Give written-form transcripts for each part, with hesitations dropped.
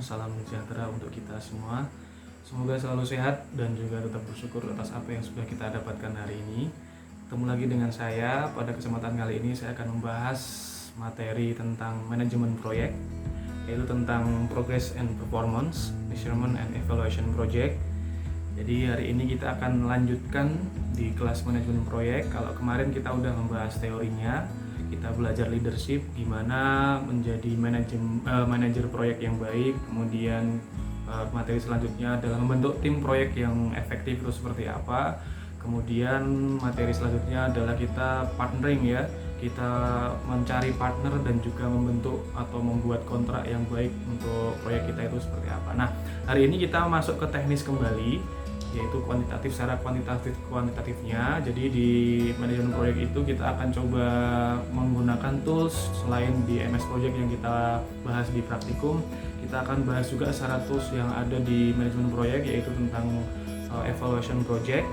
salam sejahtera untuk kita semua. Semoga selalu sehat dan juga tetap bersyukur atas apa yang sudah kita dapatkan hari ini. Ketemu lagi dengan saya. Pada kesempatan kali ini saya akan membahas materi tentang manajemen proyek, yaitu tentang progress and performance, measurement and evaluation project. Jadi hari ini kita akan lanjutkan di kelas manajemen proyek. Kalau kemarin kita udah membahas teorinya, kita belajar leadership, gimana menjadi manajer proyek yang baik. Kemudian materi selanjutnya adalah membentuk tim proyek yang efektif itu seperti apa. Kemudian materi selanjutnya adalah kita partnering ya, kita mencari partner dan juga membentuk atau membuat kontrak yang baik untuk proyek kita itu seperti apa. Nah, hari ini kita masuk ke teknis kembali, yaitu kuantitatif. Secara kuantitatifnya, jadi di manajemen proyek itu kita akan coba menggunakan tools selain di MS Project yang kita bahas di praktikum. Kita akan bahas juga secara tools yang ada di manajemen proyek, yaitu tentang evaluation project.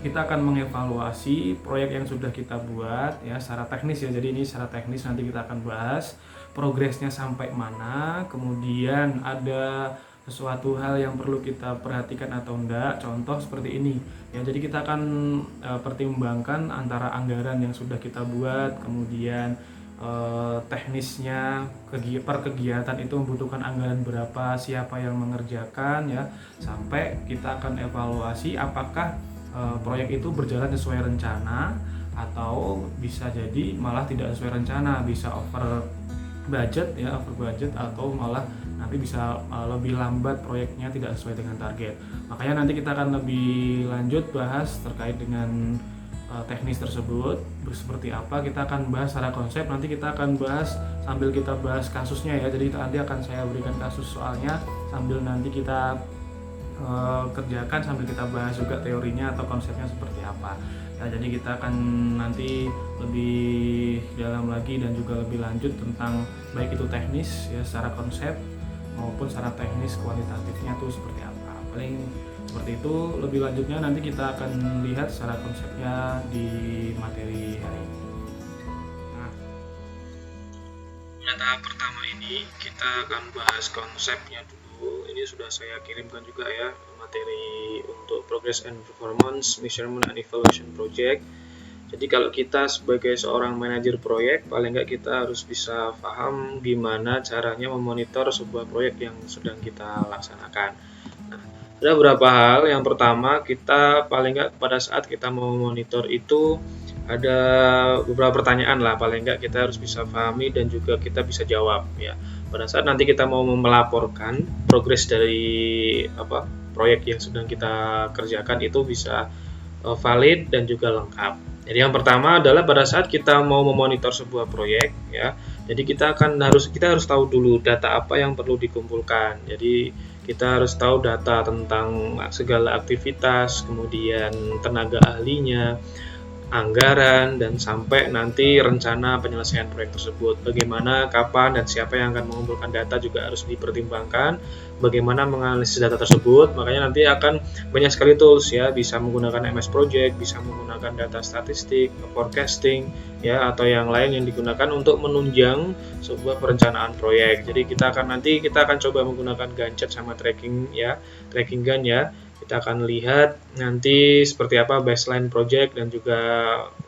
Kita akan mengevaluasi proyek yang sudah kita buat ya secara teknis ya. Jadi ini secara teknis nanti kita akan bahas progresnya sampai mana, kemudian ada sesuatu hal yang perlu kita perhatikan atau enggak, contoh seperti ini ya. Jadi kita akan pertimbangkan antara anggaran yang sudah kita buat, kemudian teknisnya, per kegiatan itu membutuhkan anggaran berapa, siapa yang mengerjakan ya, sampai kita akan evaluasi apakah proyek itu berjalan sesuai rencana atau bisa jadi malah tidak sesuai rencana, bisa over budget atau malah nanti bisa lebih lambat proyeknya, tidak sesuai dengan target. Makanya nanti kita akan lebih lanjut bahas terkait dengan teknis tersebut seperti apa. Kita akan bahas secara konsep, nanti kita akan bahas sambil kita bahas kasusnya ya. Jadi nanti akan saya berikan kasus soalnya sambil nanti kita kerjakan, sambil kita bahas juga teorinya atau konsepnya seperti apa ya. Jadi kita akan nanti lebih dalam lagi dan juga lebih lanjut tentang baik itu teknis ya secara konsep maupun secara teknis kualitatifnya tuh seperti apa. Paling seperti itu. Lebih lanjutnya nanti kita akan lihat secara konsepnya di materi hari ini. Nah, pada tahap pertama ini kita akan bahas konsepnya dulu. Ini sudah saya kirimkan juga ya materi untuk progress and performance, measurement and evaluation project. Jadi kalau kita sebagai seorang manajer proyek, paling nggak kita harus bisa paham gimana caranya memonitor sebuah proyek yang sedang kita laksanakan. Nah, ada beberapa hal. Yang pertama, kita paling nggak pada saat kita mau memonitor itu ada beberapa pertanyaan lah, paling nggak kita harus bisa pahami dan juga kita bisa jawab ya. Pada saat nanti kita mau melaporkan progres dari proyek yang sedang kita kerjakan itu bisa valid dan juga lengkap. Jadi yang pertama adalah pada saat kita mau memonitor sebuah proyek ya. Jadi kita harus tahu dulu data apa yang perlu dikumpulkan. Jadi kita harus tahu data tentang segala aktivitas, kemudian tenaga ahlinya, anggaran, dan sampai nanti rencana penyelesaian proyek tersebut. Bagaimana, kapan, dan siapa yang akan mengumpulkan data juga harus dipertimbangkan. Bagaimana menganalisis data tersebut, makanya nanti akan banyak sekali tools ya, bisa menggunakan MS Project, bisa menggunakan data statistik, forecasting ya, atau yang lain yang digunakan untuk menunjang sebuah perencanaan proyek. Jadi kita akan coba menggunakan Gantt sama tracking gun ya. Kita akan lihat nanti seperti apa baseline project dan juga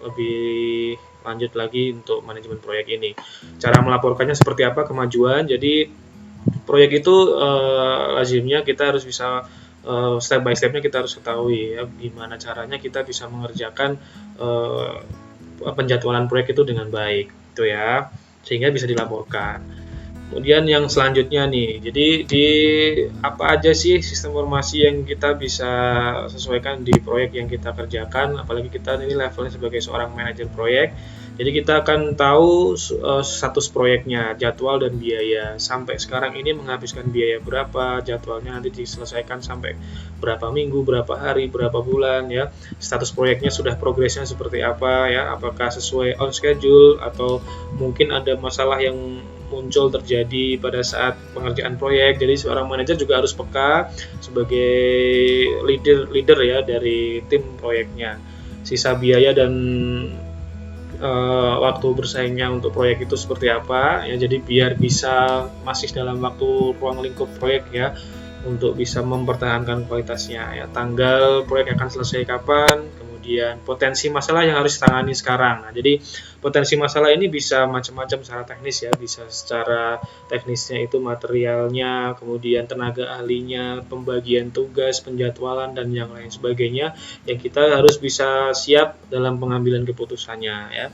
lebih lanjut lagi untuk manajemen proyek ini. Cara melaporkannya seperti apa kemajuan. Jadi proyek itu lazimnya kita harus bisa step by stepnya kita harus ketahui ya, gimana caranya kita bisa mengerjakan penjadwalan proyek itu dengan baik itu ya, sehingga bisa dilaporkan. Kemudian yang selanjutnya nih, jadi di apa aja sih sistem informasi yang kita bisa sesuaikan di proyek yang kita kerjakan, apalagi kita ini levelnya sebagai seorang manajer proyek. Jadi kita akan tahu status proyeknya, jadwal dan biaya. Sampai sekarang ini menghabiskan biaya berapa, jadwalnya nanti diselesaikan sampai berapa minggu, berapa hari, berapa bulan ya. Status proyeknya sudah progresnya seperti apa ya, apakah sesuai on schedule atau mungkin ada masalah yang muncul terjadi pada saat pengerjaan proyek. Jadi seorang manajer juga harus peka sebagai leader ya dari tim proyeknya. Sisa biaya dan waktu bersaingnya untuk proyek itu seperti apa ya, jadi biar bisa masih dalam waktu ruang lingkup proyek ya, untuk bisa mempertahankan kualitasnya ya. Tanggal proyek akan selesai kapan, kemudian potensi masalah yang harus ditangani sekarang. Nah, jadi potensi masalah ini bisa macam-macam secara teknis ya, bisa secara teknisnya itu materialnya, kemudian tenaga ahlinya, pembagian tugas, penjadwalan dan yang lain sebagainya yang kita harus bisa siap dalam pengambilan keputusannya ya.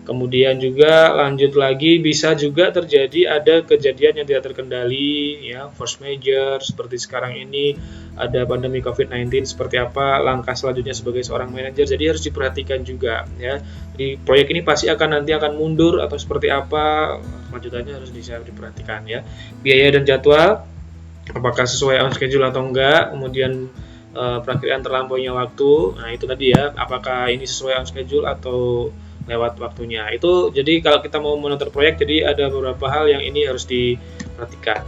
Kemudian juga lanjut lagi, bisa juga terjadi ada kejadian yang tidak terkendali ya, force major seperti sekarang ini ada pandemi COVID-19 seperti apa, langkah selanjutnya sebagai seorang manajer, jadi harus diperhatikan juga ya. Jadi proyek ini pasti nanti akan mundur atau seperti apa, lanjutannya harus bisa diperhatikan ya. Biaya dan jadwal apakah sesuai on schedule atau enggak, kemudian perakiraan terlampaunya waktu, nah itu tadi ya, apakah ini sesuai on schedule atau lewat waktunya. Itu jadi kalau kita mau monitor proyek, jadi ada beberapa hal yang ini harus diperhatikan.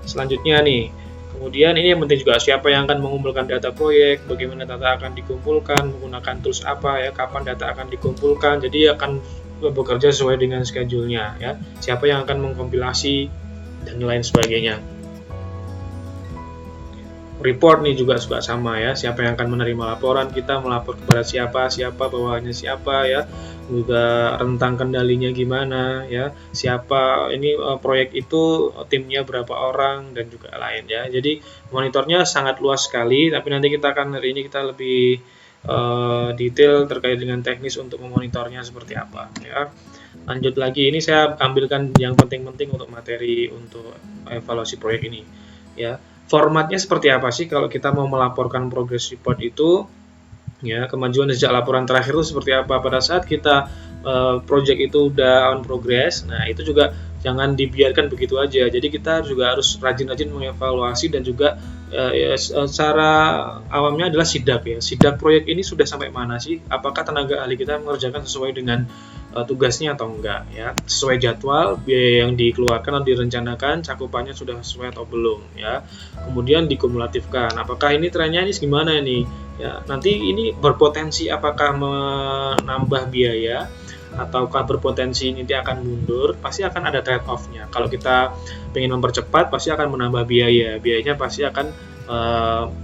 Selanjutnya nih, kemudian ini yang penting juga, siapa yang akan mengumpulkan data proyek, bagaimana data akan dikumpulkan, menggunakan tools apa ya, kapan data akan dikumpulkan, jadi akan bekerja sesuai dengan schedule-nya ya. Siapa yang akan mengkompilasi dan lain sebagainya. Report nih juga sama ya, siapa yang akan menerima laporan, kita melapor kepada siapa, bawahannya siapa ya, juga rentang kendalinya gimana ya, siapa ini proyek itu timnya berapa orang dan juga lain ya. Jadi monitornya sangat luas sekali, tapi nanti kita akan hari ini kita lebih detail terkait dengan teknis untuk memonitornya seperti apa ya. Lanjut lagi, ini saya ambilkan yang penting-penting untuk materi untuk evaluasi proyek ini ya. Formatnya seperti apa sih kalau kita mau melaporkan progress report itu ya, kemajuan sejak laporan terakhir itu seperti apa pada saat kita project itu udah on progress. Nah itu juga jangan dibiarkan begitu aja, jadi kita juga harus rajin-rajin mengevaluasi dan juga secara awamnya adalah sidak ya, sidak proyek ini sudah sampai mana sih, apakah tenaga ahli kita mengerjakan sesuai dengan tugasnya atau enggak ya, sesuai jadwal, biaya yang dikeluarkan atau direncanakan, cakupannya sudah sesuai atau belum ya. Kemudian dikumulatifkan, apakah ini trennya ini gimana nih ya, nanti ini berpotensi apakah menambah biaya ataukah berpotensi nanti akan mundur, pasti akan ada trade off-nya. Kalau kita ingin mempercepat pasti akan menambah biayanya pasti akan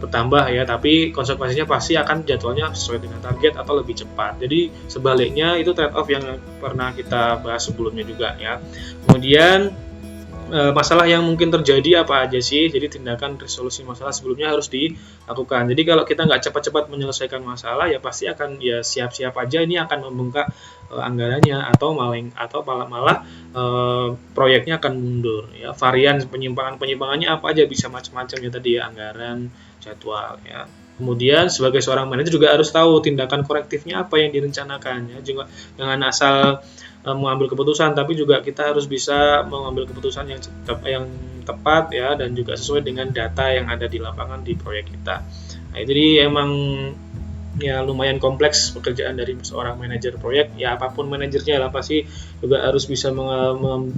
bertambah ya, tapi konsekuensinya pasti akan jadwalnya sesuai dengan target atau lebih cepat. Jadi sebaliknya itu trade off yang pernah kita bahas sebelumnya juga ya. Kemudian masalah yang mungkin terjadi apa aja sih, jadi tindakan resolusi masalah sebelumnya harus dilakukan. Jadi kalau kita nggak cepat-cepat menyelesaikan masalah ya pasti akan ya siap-siap aja ini akan membengkak anggarannya atau malah proyeknya akan mundur ya. Varian penyimpangannya apa aja, bisa macam-macam ya tadi ya, anggaran, jadwal ya. Kemudian sebagai seorang manajer juga harus tahu tindakan korektifnya apa yang direncanakan ya, juga jangan asal mengambil keputusan, tapi juga kita harus bisa mengambil keputusan yang tepat ya, dan juga sesuai dengan data yang ada di lapangan di proyek kita. Nah, jadi emang ya lumayan kompleks pekerjaan dari seorang manajer proyek ya, apapun manajernya lah pasti juga harus bisa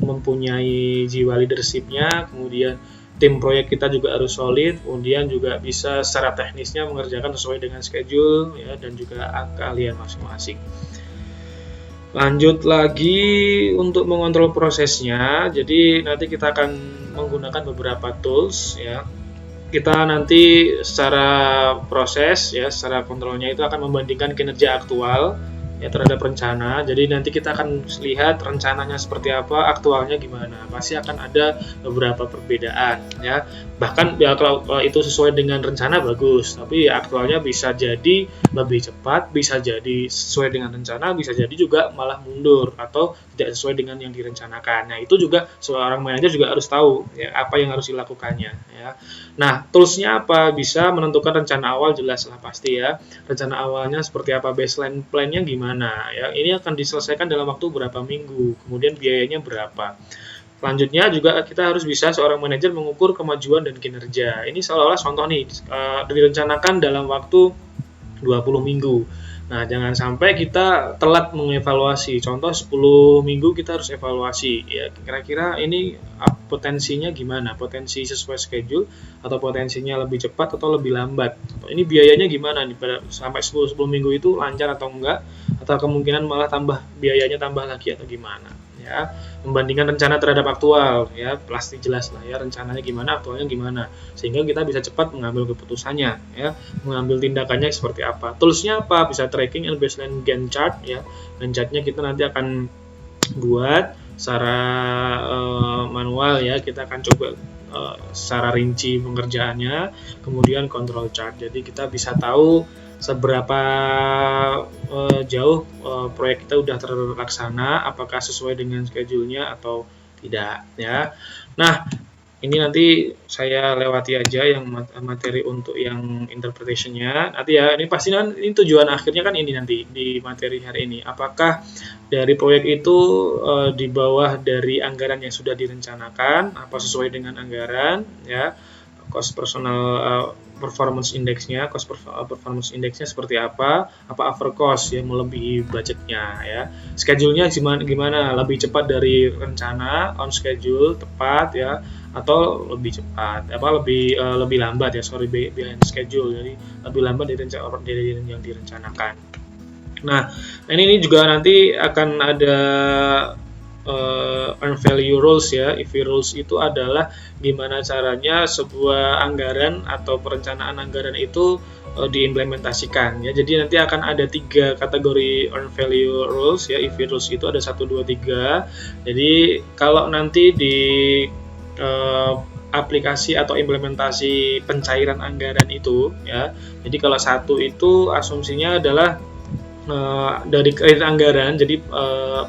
mempunyai jiwa leadership-nya, kemudian tim proyek kita juga harus solid, kemudian juga bisa secara teknisnya mengerjakan sesuai dengan schedule ya, dan juga keahlian masing-masing. Lanjut lagi untuk mengontrol prosesnya, jadi nanti kita akan menggunakan beberapa tools ya. Kita nanti secara proses ya, secara kontrolnya itu akan membandingkan kinerja aktual ya terhadap rencana. Jadi nanti kita akan lihat rencananya seperti apa, aktualnya gimana. Pasti akan ada beberapa perbedaan ya. Bahkan ya kalau itu sesuai dengan rencana bagus, tapi ya aktualnya bisa jadi lebih cepat, bisa jadi sesuai dengan rencana, bisa jadi juga malah mundur atau tidak sesuai dengan yang direncanakan. Nah, itu juga seorang manajer juga harus tahu ya apa yang harus dilakukannya ya. Nah, toolsnya apa? Bisa menentukan rencana awal, jelas lah pasti ya. Rencana awalnya seperti apa, baseline plan-nya gimana ya. Ini akan diselesaikan dalam waktu berapa minggu, kemudian biayanya berapa. Selanjutnya juga kita harus bisa seorang manajer mengukur kemajuan dan kinerja. Ini seolah-olah contoh nih, direncanakan dalam waktu 20 minggu. Nah, jangan sampai kita telat mengevaluasi. Contoh 10 minggu kita harus evaluasi. Ya, kira-kira ini potensinya gimana? Potensi sesuai schedule atau potensinya lebih cepat atau lebih lambat? Atau ini biayanya gimana nih, sampai 10 minggu itu lancar atau enggak? atau kemungkinan malah biayanya tambah lagi atau gimana ya. Membandingkan rencana terhadap aktual ya, pasti jelas lah ya rencananya gimana, aktualnya gimana, sehingga kita bisa cepat mengambil keputusannya ya, mengambil tindakannya seperti apa. Toolsnya apa? Bisa tracking and baseline Gantt chart ya. Gantt chartnya kita nanti akan buat secara manual ya, kita akan coba secara rinci pengerjaannya, kemudian control chart. Jadi kita bisa tahu seberapa jauh proyek kita udah terlaksana, apakah sesuai dengan schedule-nya atau tidak ya. Nah, ini nanti saya lewati aja yang materi untuk yang interpretation-nya. Nanti ya, ini pasti kan ini tujuan akhirnya kan ini nanti di materi hari ini. Apakah dari proyek itu di bawah dari anggaran yang sudah direncanakan, apa sesuai dengan anggaran ya. Cost personal performance index-nya, cost performance index-nya seperti apa over cost ya, melebihi budgetnya ya. Schedule-nya gimana, lebih cepat dari rencana, on schedule, tepat ya, atau lebih cepat, lebih lambat ya, behind schedule, jadi lebih lambat dari yang direncanakan. Nah, ini juga nanti akan ada earn value rules ya. EV rules itu adalah gimana caranya sebuah anggaran atau perencanaan anggaran itu diimplementasikan ya. Jadi nanti akan ada 3 kategori earn value rules ya. EV rules itu ada 1, 2, 3. Jadi kalau nanti di aplikasi atau implementasi pencairan anggaran itu ya. Jadi kalau 1 itu asumsinya adalah dari kredit anggaran, jadi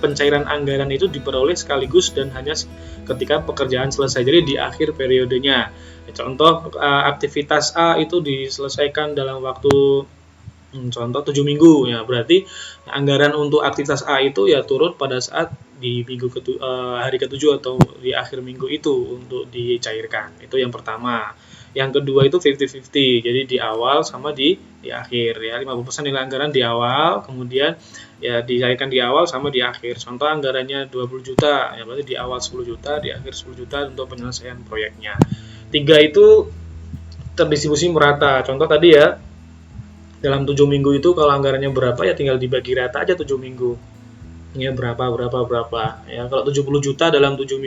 pencairan anggaran itu diperoleh sekaligus dan hanya ketika pekerjaan selesai, jadi di akhir periodenya. Contoh aktivitas A itu diselesaikan dalam waktu contoh 7 minggu ya, berarti anggaran untuk aktivitas A itu ya turun pada saat di hari ke-7 atau di akhir minggu itu untuk dicairkan. Itu yang pertama. Yang kedua itu 50-50, jadi di awal sama di akhir ya, 50% nilai anggaran di awal, kemudian ya dicairkan di awal sama di akhir. Contoh anggarannya 20 juta, ya berarti di awal 10 juta, di akhir 10 juta untuk penyelesaian proyeknya. 3 itu terdistribusi merata. Contoh tadi ya, dalam 7 minggu itu kalau anggarannya berapa ya tinggal dibagi rata aja 7 minggu. Ya berapa ya. Kalau 70 juta dalam 7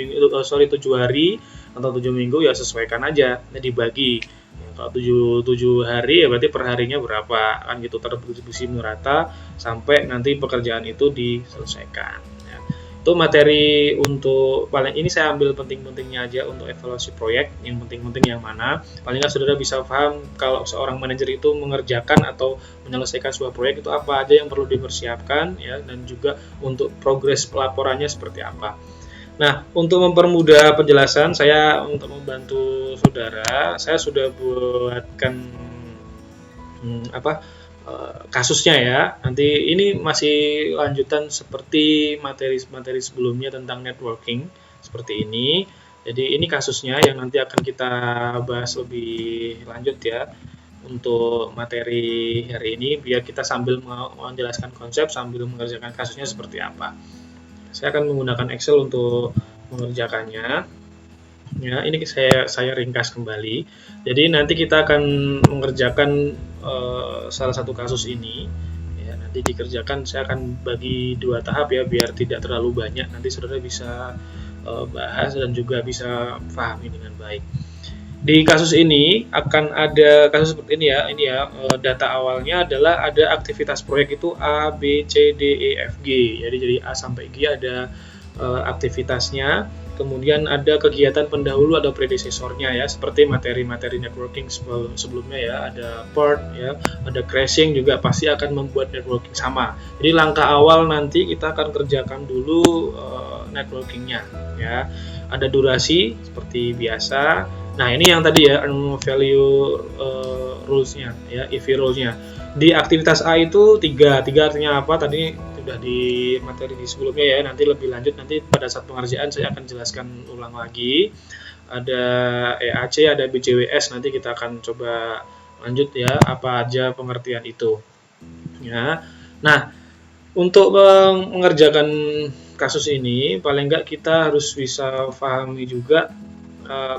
hari atau 7 minggu ya sesuaikan aja, dibagi. Ya, kalau 7 hari ya berarti per harinya berapa, kan gitu, terdistribusi merata sampai nanti pekerjaan itu diselesaikan. Ya. Itu materi untuk paling ini saya ambil penting-pentingnya aja untuk evaluasi proyek, yang penting-penting yang mana. Paling nggak saudara bisa paham kalau seorang manajer itu mengerjakan atau menyelesaikan sebuah proyek itu apa aja yang perlu dipersiapkan ya, dan juga untuk progres pelaporannya seperti apa. Nah, untuk mempermudah penjelasan saya, untuk membantu saudara, saya sudah buatkan kasusnya ya. Nanti ini masih lanjutan seperti materi-materi sebelumnya tentang networking seperti ini. Jadi ini kasusnya yang nanti akan kita bahas lebih lanjut ya untuk materi hari ini, biar kita sambil menjelaskan konsep sambil mengerjakan kasusnya seperti apa. Saya akan menggunakan Excel untuk mengerjakannya. Ya, ini saya ringkas kembali. Jadi nanti kita akan mengerjakan salah satu kasus ini. Ya, nanti dikerjakan, saya akan bagi 2 tahap ya, biar tidak terlalu banyak. Nanti saudara bisa bahas dan juga bisa pahami dengan baik. Di kasus ini akan ada kasus seperti ini ya. Ini ya, data awalnya adalah ada aktivitas proyek itu A, B, C, D, E, F, G. Jadi A sampai G ada aktivitasnya. Kemudian ada kegiatan pendahulu, ada predecesornya ya, seperti materi-materi networking sebelumnya ya, ada PERT ya, ada crashing juga pasti akan membuat networking sama. Jadi langkah awal nanti kita akan kerjakan dulu networkingnya ya. Ada durasi seperti biasa. Nah, ini yang tadi ya, earn value rules-nya ya, EV rules-nya. Di aktivitas A itu 3 artinya apa? Tadi sudah di materi di sebelumnya ya, nanti lebih lanjut nanti pada saat pengerjaan saya akan jelaskan ulang lagi. Ada EAC, ada BCWS, nanti kita akan coba lanjut ya, apa aja pengertian itu. Ya. Nah, untuk mengerjakan kasus ini paling enggak kita harus bisa pahami juga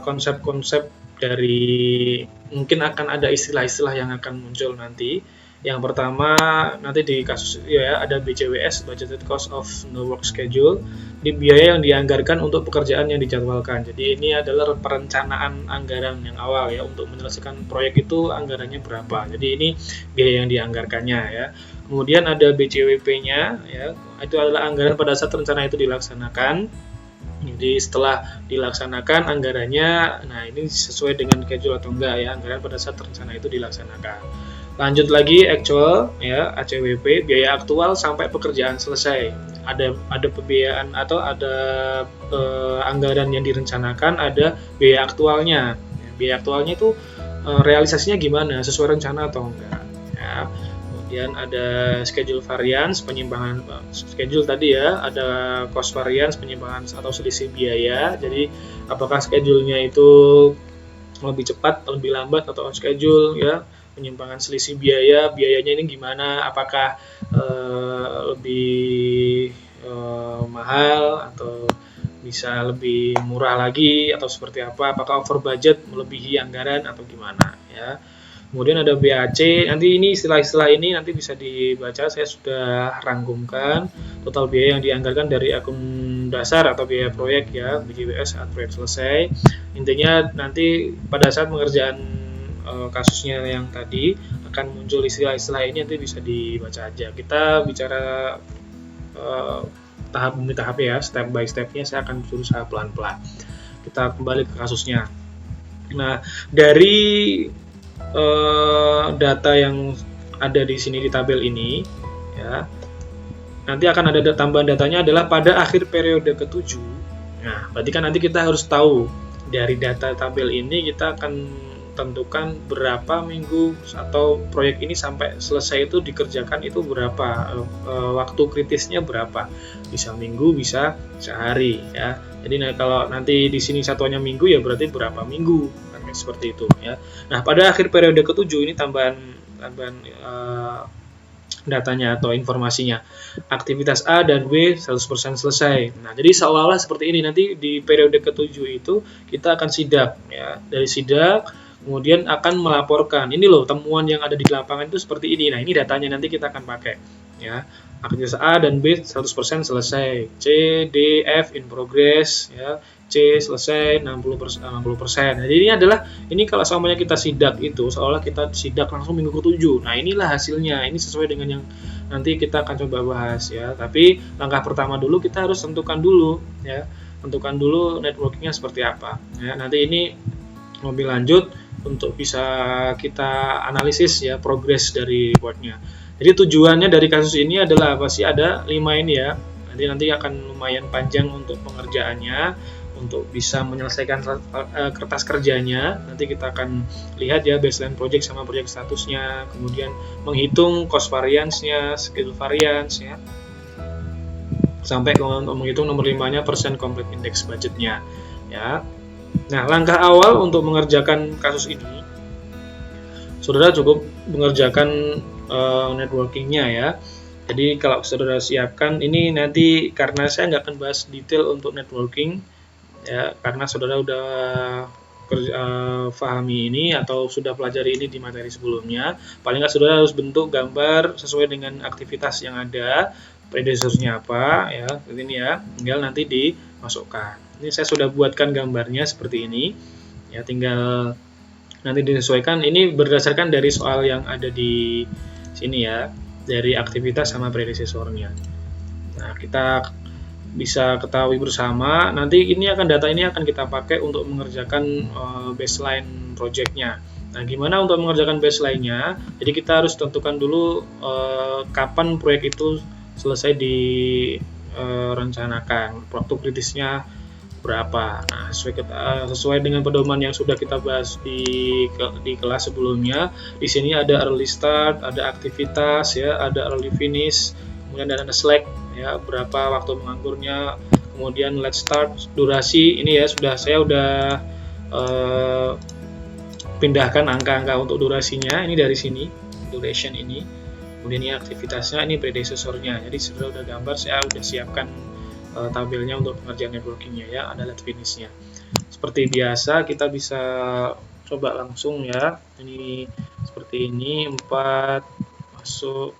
konsep-konsep dari, mungkin akan ada istilah-istilah yang akan muncul nanti Yang pertama nanti di kasus ya ada BCWS, budgeted cost of the work schedule. Ini biaya yang dianggarkan untuk pekerjaan yang dijadwalkan. Jadi ini adalah perencanaan anggaran yang awal ya, untuk menyelesaikan proyek itu anggarannya berapa. Jadi ini biaya yang dianggarkannya ya. Kemudian ada BCWP-nya ya, itu adalah anggaran pada saat rencana itu dilaksanakan. Jadi setelah dilaksanakan anggarannya, nah ini sesuai dengan schedule atau enggak ya, anggaran pada saat rencana itu dilaksanakan. Lanjut lagi actual ya, ACWP, biaya aktual sampai pekerjaan selesai. Ada pembiayaan atau ada anggaran yang direncanakan, ada biaya aktualnya. Biaya aktualnya itu realisasinya gimana, sesuai rencana atau enggak ya. Kemudian ada schedule variance, penyimpangan schedule tadi ya, ada cost variance, penyimpangan atau selisih biaya. Jadi apakah schedule-nya itu lebih cepat, lebih lambat atau on schedule ya. Penyimpangan selisih biayanya ini gimana, apakah lebih mahal atau bisa lebih murah lagi atau seperti apa, apakah over budget, melebihi anggaran atau gimana ya. Kemudian ada BAC, nanti ini istilah-istilah ini nanti bisa dibaca, saya sudah rangkumkan total biaya yang dianggarkan dari akun dasar atau biaya proyek ya, BJWS saat proyek selesai. Intinya nanti pada saat pengerjaan kasusnya yang tadi akan muncul istilah-istilah ini, nanti bisa dibaca aja. Kita bicara tahap demi tahap ya, step by stepnya saya akan berusaha pelan-pelan. Kita kembali ke kasusnya. Nah, dari data yang ada di sini di tabel ini ya, nanti akan ada tambahan datanya adalah pada akhir periode ke-7. Nah, berarti kan nanti kita harus tahu dari data tabel ini, kita akan tentukan berapa minggu atau proyek ini sampai selesai itu dikerjakan itu berapa, waktu kritisnya berapa, bisa minggu, bisa sehari ya. Jadi kalau nanti di sini satuannya minggu ya berarti berapa minggu kan, seperti itu ya. Nah, pada akhir periode ke-7 ini tambahan datanya atau informasinya, aktivitas A dan B 100% selesai. Nah, jadi seolah-olah seperti ini, nanti di periode ke-7 itu kita akan sidak ya. Dari sidak kemudian akan melaporkan, ini loh temuan yang ada di lapangan itu seperti ini. Nah, ini datanya nanti kita akan pakai ya. Aktivitas A dan B 100% selesai, C, D, F in progress ya, C selesai 60%. Nah, jadi ini kalau semuanya kita sidak itu seolah kita sidak langsung minggu ke-7. Nah, inilah hasilnya. Ini sesuai dengan yang nanti kita akan coba bahas ya. Tapi langkah pertama dulu kita harus tentukan dulu ya. Tentukan dulu networkingnya seperti apa. Ya, nanti ini lebih lanjut untuk bisa kita analisis ya progres dari reportnya. Jadi tujuannya dari kasus ini adalah apa sih? Ada 5 ini ya. Nanti akan lumayan panjang untuk pengerjaannya, untuk bisa menyelesaikan kertas kerjanya. Nanti kita akan lihat ya baseline project sama project statusnya, kemudian menghitung cost variance-nya, schedule variance ya, sampai untuk menghitung nomor 5-nya persen complete index budgetnya ya. Nah, langkah awal untuk mengerjakan kasus ini, saudara cukup mengerjakan networkingnya ya. Jadi kalau saudara siapkan ini, nanti karena saya nggak akan bahas detail untuk networking ya, karena saudara udah pahami ini atau sudah pelajari ini di materi sebelumnya. Paling nggak saudara harus bentuk gambar sesuai dengan aktivitas yang ada, predecessornya apa ya, ini ya, tinggal nanti dimasukkan. Ini saya sudah buatkan gambarnya seperti ini ya, tinggal nanti disesuaikan. Ini berdasarkan dari soal yang ada di sini ya, dari aktivitas sama predecessornya. Nah, kita bisa ketahui bersama, nanti data ini akan kita pakai untuk mengerjakan baseline projectnya. Nah, gimana untuk mengerjakan baseline-nya? Jadi kita harus tentukan dulu kapan proyek itu selesai direncanakan, waktu kritisnya berapa. Nah, sesuai dengan pedoman yang sudah kita bahas di kelas sebelumnya. Di sini ada early start, ada aktivitas ya, ada early finish, kemudian ada slack ya, berapa waktu menganggurnya, kemudian let's start, durasi ini ya, saya udah pindahkan angka-angka untuk durasinya, ini dari sini duration ini, kemudian ini aktivitasnya, ini predecessornya. Jadi sudah gambar, saya udah siapkan tabelnya untuk pengerjaan networkingnya ya, ada let finishnya. Seperti biasa kita bisa coba langsung ya, ini seperti ini 4 masuk,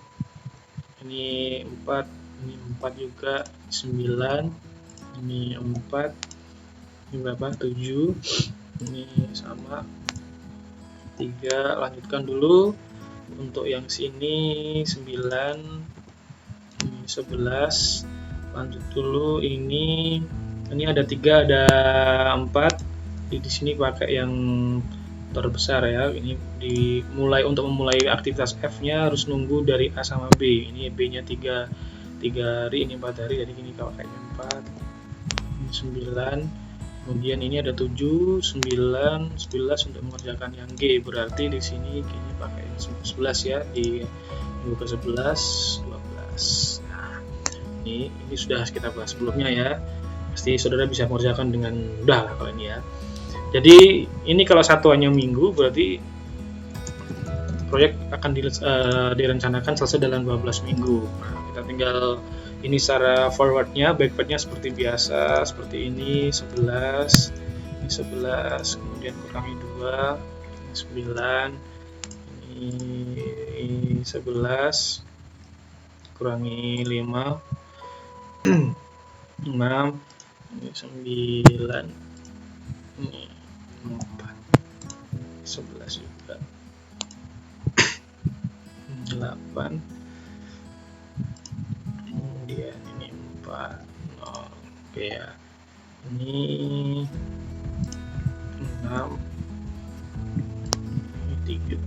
ini 4, ini 4 juga, 9, ini 4, ini berapa, 7, ini sama 3. Lanjutkan dulu untuk yang sini 9, ini 11. Lanjut dulu, ini ada 3, ada 4. Di sini pakai yang terbesar ya. Ini dimulai, untuk memulai aktivitas F-nya harus nunggu dari A sama B. Ini B-nya 3 hari, ini 4 hari, jadi ini kalau kayaknya 4, ini 9, kemudian ini ada 7, 9, 11 untuk mengerjakan yang G. Berarti di sini kayaknya pakai 11 ya, di minggu ke 11, 12. Nah, ini sudah kita bahas sebelumnya ya. Pasti saudara bisa mengerjakan dengan mudah lah kalau ini ya. Jadi ini kalau satuannya minggu, berarti proyek akan direncanakan selesai dalam 12 minggu. Nah, kita tinggal ini secara forwardnya, backwardnya seperti biasa, seperti ini 11, ini 11, kemudian kurangi 2, ini 9, ini 11, kurangi 5, 6, ini 9, ini 4, 11 juga, 8, kemudian ini 4, 0, oke ya, ini 6, ini 3.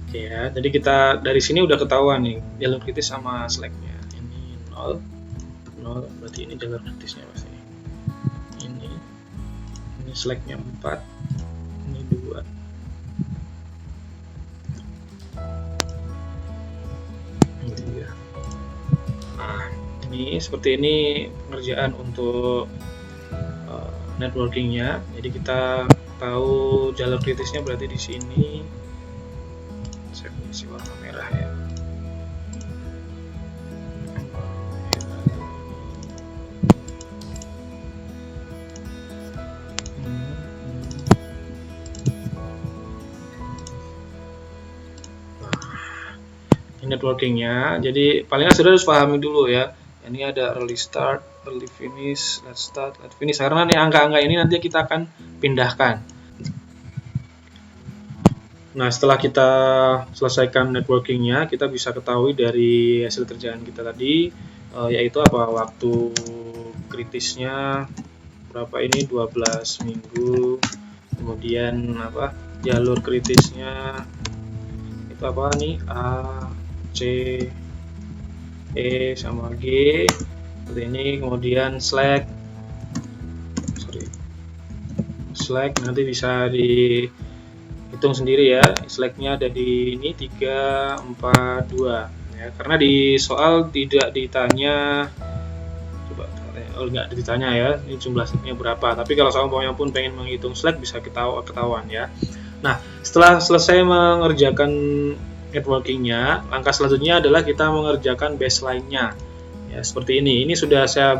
Oke ya, jadi kita dari sini udah ketahuan nih jalur kritis sama slacknya. Ini 0, berarti ini jalur kritisnya pasti. Ini slacknya 4, ini 2. Ini 3. Nah, ini seperti ini pengerjaan untuk networkingnya. Jadi kita tahu jalur kritisnya berarti di sini. Saya isi warna merah ya. Networkingnya, jadi paling nggak sudah harus pahami dulu ya. Ini ada early start, early finish, let's start, let's finish, karena nih angka-angka ini nanti kita akan pindahkan. Nah, setelah kita selesaikan networkingnya, kita bisa ketahui dari hasil kerjaan kita tadi, yaitu apa, waktu kritisnya berapa, ini 12 minggu, kemudian apa, jalur kritisnya itu apa nih, A, C, E sama G seperti ini. Kemudian slack nanti bisa dihitung sendiri ya, slacknya ada di ini 3, 4, 2 ya, karena di soal tidak ditanya, coba nggak ditanya ya ini jumlah slacknya berapa, tapi kalau soal pun pengen menghitung slack bisa ketahuan ya. Nah, setelah selesai mengerjakan networkingnya, langkah selanjutnya adalah kita mengerjakan baseline-nya ya, seperti ini. Ini sudah saya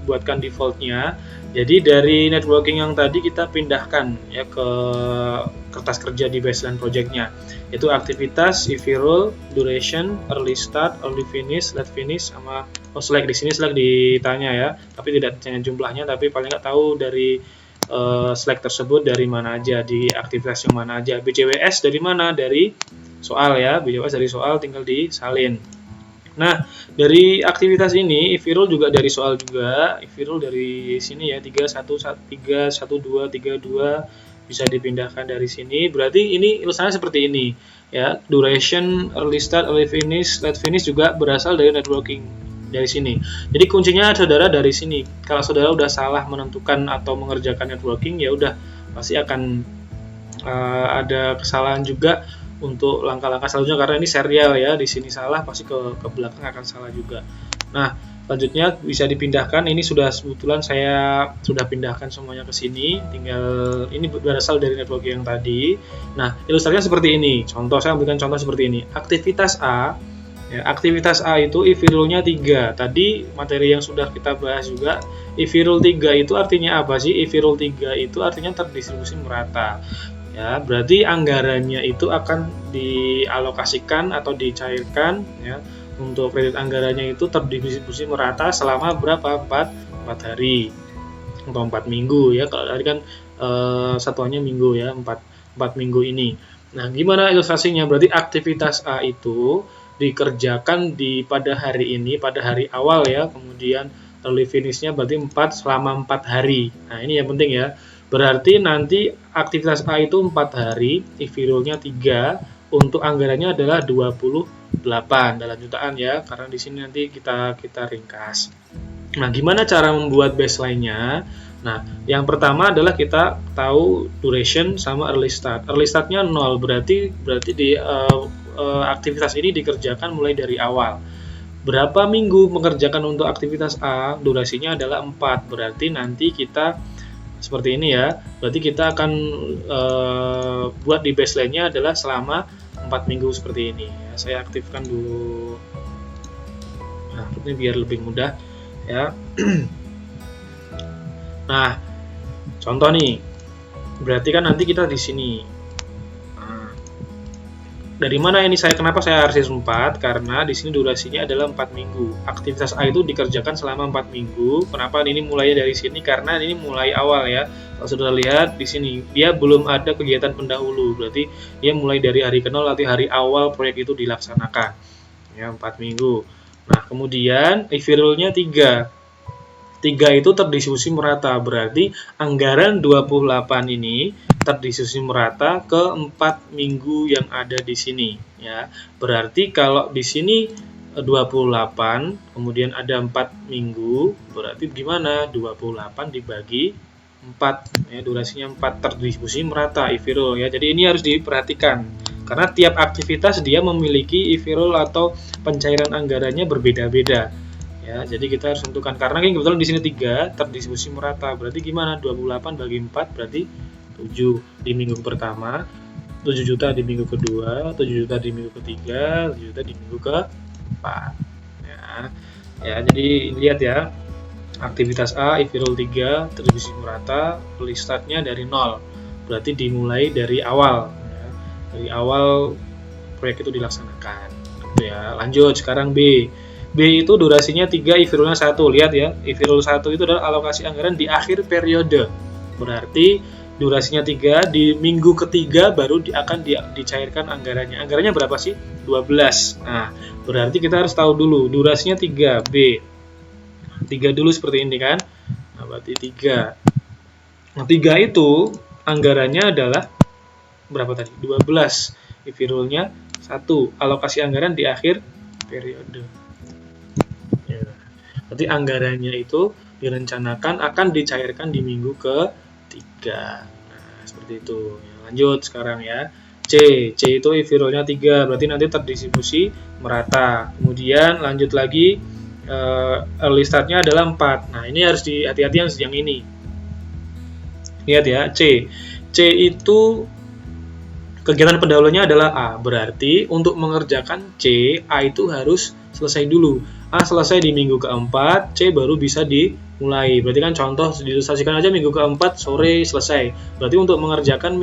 buatkan defaultnya. Jadi dari networking yang tadi kita pindahkan ya ke kertas kerja di baseline projectnya, yaitu aktivitas, EV rule, duration, early start, early finish, late finish, sama slack. Di sini slack ditanya ya, tapi tidak ditanya jumlahnya, tapi paling nggak tahu dari slack tersebut dari mana aja, di aktivitas yang mana aja. BCWS dari mana? Dari soal ya, BCWS dari soal, tinggal disalin. Nah, dari aktivitas ini, EV rule juga dari soal juga. EV rule dari sini ya, 3, 1, 2, 3, 2 bisa dipindahkan dari sini. Berarti ini tulisannya seperti ini ya. Duration, early start, early finish, late finish juga berasal dari networking dari sini. Jadi kuncinya saudara dari sini. Kalau saudara udah salah menentukan atau mengerjakan networking, ya udah pasti akan ada kesalahan juga untuk langkah-langkah selanjutnya, karena ini serial ya. Di sini salah pasti ke belakang akan salah juga. Nah, selanjutnya bisa dipindahkan. Ini kebetulan saya sudah pindahkan semuanya ke sini. Tinggal ini berasal dari networking yang tadi. Nah, ilustrasinya seperti ini. Contoh, saya ambilkan contoh seperti ini. Aktivitas A. Ya, aktivitas A itu EV rule-nya 3. Tadi materi yang sudah kita bahas juga, EV rule 3 itu artinya apa sih? EV rule 3 itu artinya terdistribusi merata. ya berarti anggarannya itu akan dialokasikan atau dicairkan ya, untuk kredit anggarannya itu terdistribusi merata selama berapa, 4 hari atau 4 minggu ya, kalau tadi kan satuannya minggu ya, 4 minggu ini. Nah, gimana ilustrasinya? Berarti aktivitas A itu dikerjakan pada hari ini, pada hari awal ya, kemudian early finish-nya berarti selama 4 hari. Nah, ini yang penting ya. Berarti nanti aktivitas A itu 4 hari, IFIRO-nya 3, untuk anggarannya adalah 28 dalam jutaan ya, karena di sini nanti kita ringkas. Nah, gimana cara membuat baseline-nya? Nah, yang pertama adalah kita tahu duration sama early start. Early start-nya 0, berarti di aktivitas ini dikerjakan mulai dari awal. Berapa minggu mengerjakan untuk aktivitas A? Durasinya adalah 4, berarti nanti kita seperti ini ya, berarti kita akan buat di baseline-nya adalah selama 4 minggu seperti ini ya. Saya aktifkan dulu, nah ini biar lebih mudah ya. Nah, contoh nih, berarti kan nanti kita di sini. Dari mana ini kenapa saya harus 4? Karena di sini durasinya adalah 4 minggu. Aktivitas A itu dikerjakan selama 4 minggu. Kenapa ini mulainya dari sini? Karena ini mulai awal ya. Kalau sudah lihat di sini, dia belum ada kegiatan pendahulu. Berarti dia mulai dari hari ke-0 atau hari awal proyek itu dilaksanakan. Ya, 4 minggu. Nah, kemudian IFIRO-nya 3. 3 itu terdistribusi merata, berarti anggaran 28 ini terdistribusi merata ke 4 minggu yang ada di sini ya. Berarti kalau di sini 28 kemudian ada 4 minggu, berarti gimana? 28 dibagi 4 ya, durasinya 4, terdistribusi merata IFIRO ya. Jadi ini harus diperhatikan karena tiap aktivitas dia memiliki IFIRO atau pencairan anggarannya berbeda-beda. Ya, jadi kita harus tentukan karena kan kebetulan di sini 3 terdistribusi merata. Berarti gimana? 28 bagi 4 berarti 7 di minggu pertama, 7 juta di minggu kedua, 7 juta di minggu ketiga, 7 juta di minggu keempat. Ya. Ya, jadi lihat ya. Aktivitas A IFIRO 3 terdistribusi merata, early start-nya dari 0. Berarti dimulai dari awal ya. Dari awal proyek itu dilaksanakan. Gitu ya. Lanjut sekarang B. B itu durasinya 3, IFIRO-nya 1. Lihat ya, IFIRO 1 itu adalah alokasi anggaran di akhir periode. Berarti durasinya 3, di minggu ketiga baru akan dicairkan anggarannya. Anggarannya berapa sih? 12. Nah, berarti kita harus tahu dulu durasinya 3, B. 3 dulu seperti ini kan. Nah, berarti 3. Nah, 3 itu anggarannya adalah berapa tadi? 12. IFIRO-nya 1. Alokasi anggaran di akhir periode. Berarti anggarannya itu direncanakan akan dicairkan di minggu ke-3. Nah, seperti itu. Lanjut sekarang ya. C itu IFIRO-nya 3, berarti nanti terdistribusi merata. Kemudian lanjut lagi, early start-nya adalah 4. Nah, ini harus hati-hati yang ini. Lihat ya, C itu kegiatan pendahulunya adalah A. Berarti untuk mengerjakan C, A itu harus selesai dulu. A selesai di minggu keempat, C baru bisa dimulai. Berarti kan contoh diilustrasikan aja minggu keempat sore selesai. Berarti untuk mengerjakan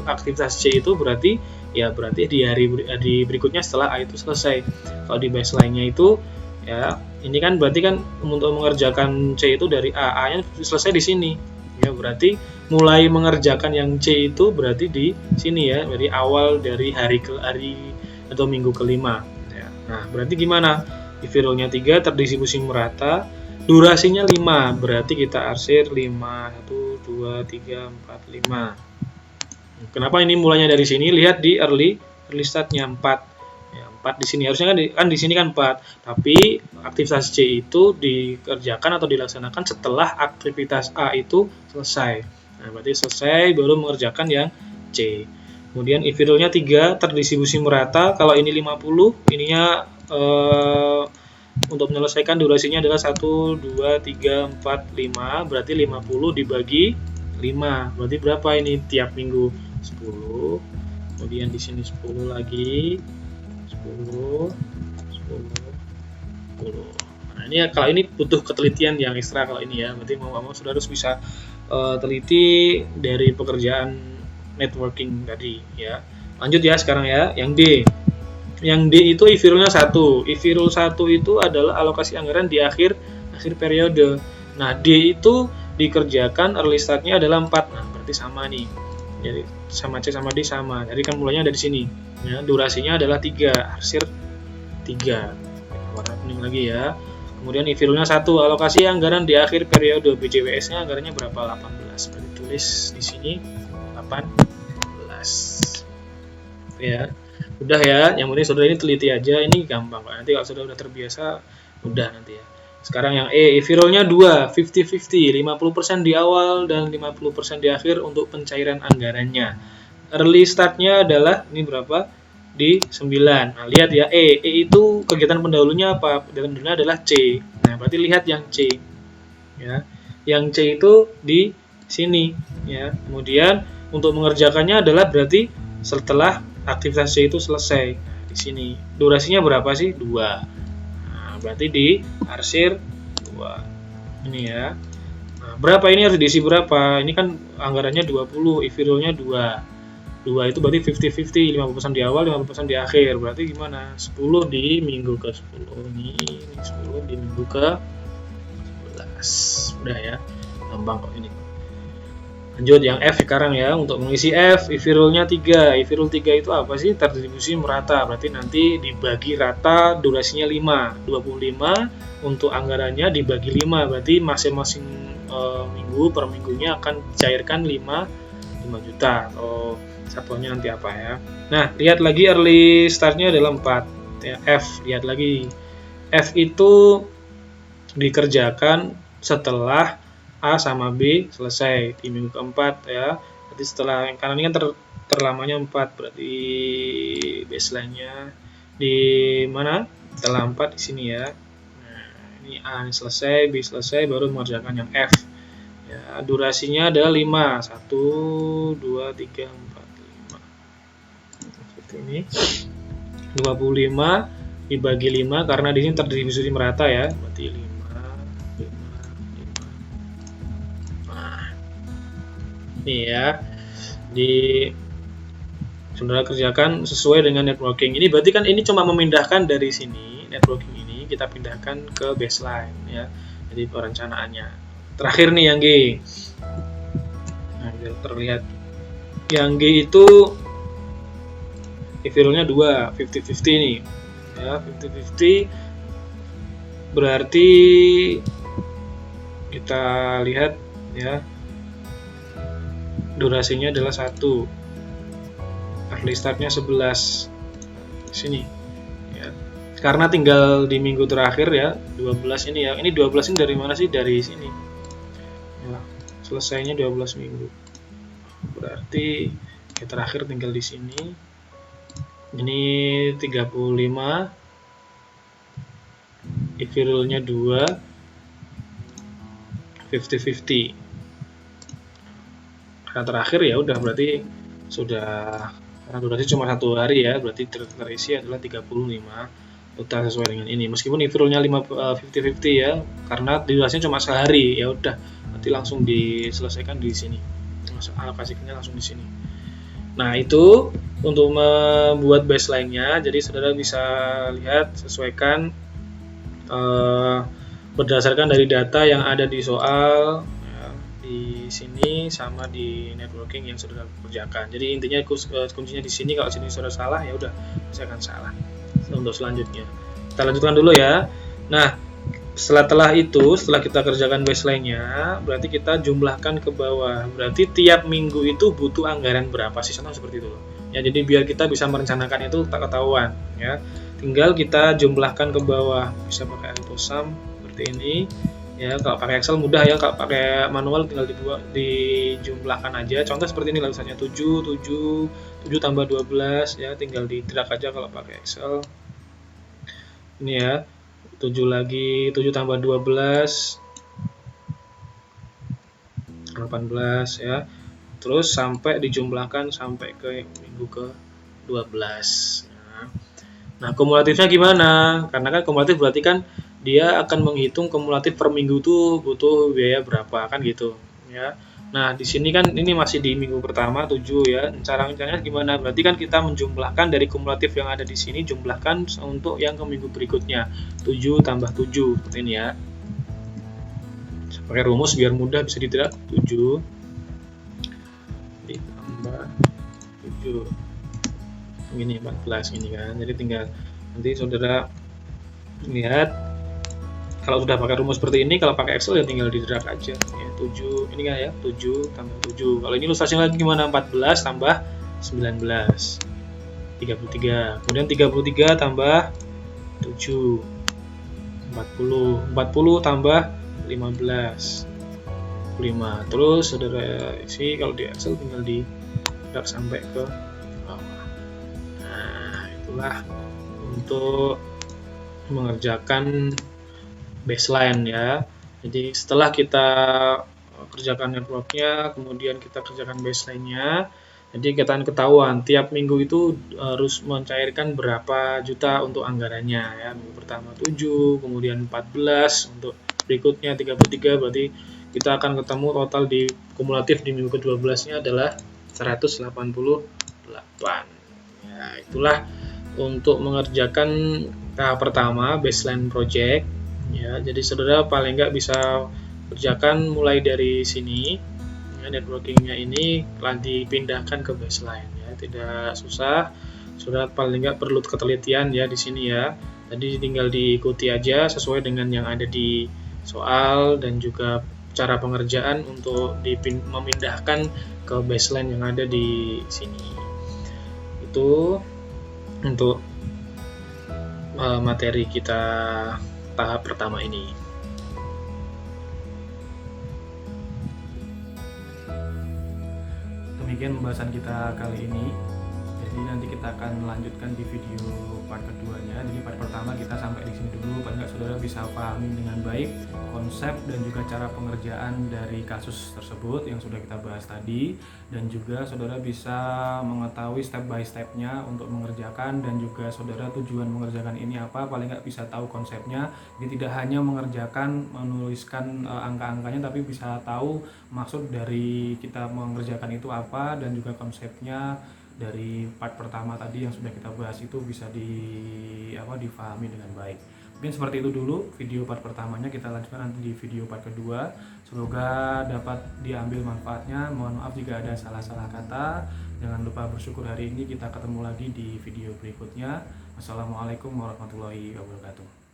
aktivitas C itu berarti di hari berikutnya setelah A itu selesai. Kalau di baseline-nya itu ya, ini kan berarti kan untuk mengerjakan C itu dari A-nya selesai di sini. Ya, berarti mulai mengerjakan yang C itu berarti di sini ya, dari awal dari hari atau minggu kelima. Ya. Nah, berarti gimana? IFIRO-nya 3 terdistribusi merata, durasinya 5, berarti kita arsir 5, 1, 2, 3, 4, 5. Kenapa ini mulainya dari sini? Lihat di early start-nya 4. Ya, 4 di sini harusnya kan di sini kan 4, tapi aktivitas C itu dikerjakan atau dilaksanakan setelah aktivitas A itu selesai. Nah, berarti selesai baru mengerjakan yang C. Kemudian IFIRO-nya 3 terdistribusi merata, kalau ini 50, ininya untuk menyelesaikan durasinya adalah 1, 2, 3, 4, 5, berarti 50 dibagi 5, berarti berapa ini tiap minggu? 10, kemudian di sini 10 lagi, 10, 10. Nah, ini kalau ini butuh ketelitian yang ekstra kalau ini ya, berarti mau sudah harus bisa teliti dari pekerjaan networking tadi ya. Lanjut ya sekarang ya, yang D. Yang D itu IFIRUL-nya 1. IFIRUL 1 itu adalah alokasi anggaran di akhir periode. Nah, D itu dikerjakan early start-nya adalah 4. Nah, berarti sama nih. Jadi sama C sama D sama. Jadi kan mulainya dari sini. Ya, durasinya adalah 3, arsir 3. Warna kuning lagi ya. Kemudian IFIRUL-nya 1, alokasi anggaran di akhir periode. BJWS-nya anggarannya berapa? 18. Berarti tulis di sini 18. Ya. Udah ya, yang penting saudara ini teliti aja, ini gampang Pak. Nanti kalau saudara udah terbiasa, udah nanti ya. Sekarang yang E, IFIRUL-nya 2, 50-50, 50% di awal dan 50% di akhir untuk pencairan anggarannya. Early start-nya adalah, ini berapa? Di 9. Nah, lihat ya, E itu kegiatan pendahulunya apa? Kegiatan pendahulunya adalah C. Nah, berarti lihat yang C. Ya. Yang C itu di sini. Ya. Kemudian, untuk mengerjakannya adalah berarti setelah aktivitas C itu selesai. Nah, di sini durasinya berapa sih? 2. Nah, berarti di arsir 2. Ini ya. Nah, berapa ini harus diisi berapa? Ini kan anggarannya 20, IFIRUL-nya 2. 2 itu berarti 50-50, 50% di awal, 50% di akhir. Berarti gimana? 10 di minggu ke 10. Ini 10 di minggu ke 11. Udah ya. Gampang kok ini. Lanjut yang F sekarang ya, untuk mengisi F, IFIRUL-nya 3. IFIRUL 3 itu apa sih? Terdistribusi merata, berarti nanti dibagi rata, durasinya 5. 25 untuk anggarannya dibagi 5, berarti masing-masing minggu per minggunya akan dicairkan 5 juta atau satuannya nanti apa ya. Nah, lihat lagi early start-nya adalah 4. Ya, F, lihat lagi. F itu dikerjakan setelah A sama B selesai di minggu keempat ya. Jadi setelah, karena ini kan terlamanya 4, berarti baseline-nya di mana? Setelah 4 di sini ya. Nah, ini A selesai, B selesai, baru mengerjakan yang F. Ya, durasinya adalah 5. 1 2 3 4 5. Seperti ini. 25 dibagi 5 karena di sini terdistribusi merata ya. Berarti 5. Nih ya, saudara kerjakan sesuai dengan networking. Ini berarti kan ini cuma memindahkan dari sini, networking ini kita pindahkan ke baseline ya. Jadi perencanaannya. Terakhir nih yang G. Nah, biar terlihat. Yang G itu IFIRUL-nya 2, 50-50 nih. Ya, 50-50 berarti kita lihat ya. Durasinya adalah 1. Early start-nya 11. Sini. Ya. Karena tinggal di minggu terakhir ya, 12 ini ya. Ini 12 ini dari mana sih? Dari sini. Ya. Selesainya 12 minggu. Berarti yang terakhir tinggal di sini. Ini 35. IFIRUL-nya 2. 50-50. Terakhir ya udah, berarti sudah, karena durasi cuma 1 hari ya, berarti terisi adalah 35 total sesuai dengan ini. Meskipun IFIRUL-nya 50-50 ya, karena durasinya cuma sehari, ya udah nanti langsung diselesaikan di sini, alokasikannya langsung di sini. Nah, itu untuk membuat baseline-nya. Jadi saudara bisa lihat, sesuaikan berdasarkan dari data yang ada di soal di sini sama di networking yang sudah kerjakan. Jadi intinya kuncinya di sini. Kalau sini sudah salah ya udah saya akan salah. Untuk selanjutnya kita lanjutkan dulu ya. Nah, setelah kita kerjakan baseline-nya, berarti kita jumlahkan ke bawah. Berarti tiap minggu itu butuh anggaran berapa sih, sama seperti itu ya. Jadi biar kita bisa merencanakan itu tak ketahuan ya. Tinggal kita jumlahkan ke bawah, bisa pakai AutoSum seperti ini. Ya, kalau pakai Excel mudah ya, kalau pakai manual tinggal dijumlahkan aja. Contoh seperti ini, misalnya 7 tambah 12 ya, tinggal di drag aja kalau pakai Excel. Ini ya, 7 lagi, 7 tambah 12 18 ya. Terus sampai dijumlahkan sampai ke minggu ke 12. Nah, kumulatifnya gimana? Karena kan kumulatif berarti kan dia akan menghitung kumulatif per minggu tuh butuh biaya berapa kan gitu ya. Nah, di sini kan ini masih di minggu pertama 7 ya. Caranya gimana? Berarti kan kita menjumlahkan dari kumulatif yang ada di sini, jumlahkan untuk yang ke minggu berikutnya. 7 tambah 7 seperti ini ya. Pakai rumus biar mudah bisa ditirak. 7 ditambah 7 ini 14 ini kan. Jadi tinggal nanti saudara lihat, kalau sudah pakai rumus seperti ini, kalau pakai Excel ya tinggal di drag aja ya. 7 ini kan ya, 7 tambah 7. Kalau ini ilustrasinya lagi gimana? 14 tambah 19, 33. Kemudian 33 tambah 7, 40. 40 tambah 15, 5. Terus saudara isi, kalau di Excel tinggal di drag sampai ke bawah. Nah, itulah untuk mengerjakan baseline ya. Jadi setelah kita kerjakan networknya, kemudian kita kerjakan baseline-nya, jadi kita akan ketahuan tiap minggu itu harus mencairkan berapa juta untuk anggarannya ya. Minggu pertama 7, kemudian 14, untuk berikutnya 33, berarti kita akan ketemu total di kumulatif di minggu ke-12-nya adalah 188. Ya, itulah untuk mengerjakan tahap pertama baseline project ya. Jadi saudara paling nggak bisa kerjakan mulai dari sini ya, networkingnya ini dipindahkan ke baseline ya, tidak susah. Saudara paling nggak perlu ketelitian ya di sini ya. Tadi tinggal diikuti aja sesuai dengan yang ada di soal dan juga cara pengerjaan untuk memindahkan ke baseline yang ada di sini. Itu untuk materi kita tahap pertama ini. Demikian pembahasan kita kali ini. Jadi nanti kita akan melanjutkan di video part keduanya. Jadi part pertama kita sampai di sini dulu, paling nggak saudara bisa pahami dengan baik konsep dan juga cara pengerjaan dari kasus tersebut yang sudah kita bahas tadi, dan juga saudara bisa mengetahui step by stepnya untuk mengerjakan, dan juga saudara tujuan mengerjakan ini apa, paling nggak bisa tahu konsepnya. Jadi tidak hanya mengerjakan menuliskan angka-angkanya, tapi bisa tahu maksud dari kita mengerjakan itu apa, dan juga konsepnya dari part pertama tadi yang sudah kita bahas itu bisa difahami dengan baik. Mungkin seperti itu dulu video part pertamanya, kita lanjutkan nanti di video part kedua. Semoga dapat diambil manfaatnya. Mohon maaf jika ada salah-salah kata. Jangan lupa bersyukur hari ini. Kita ketemu lagi di video berikutnya. Wassalamualaikum warahmatullahi wabarakatuh.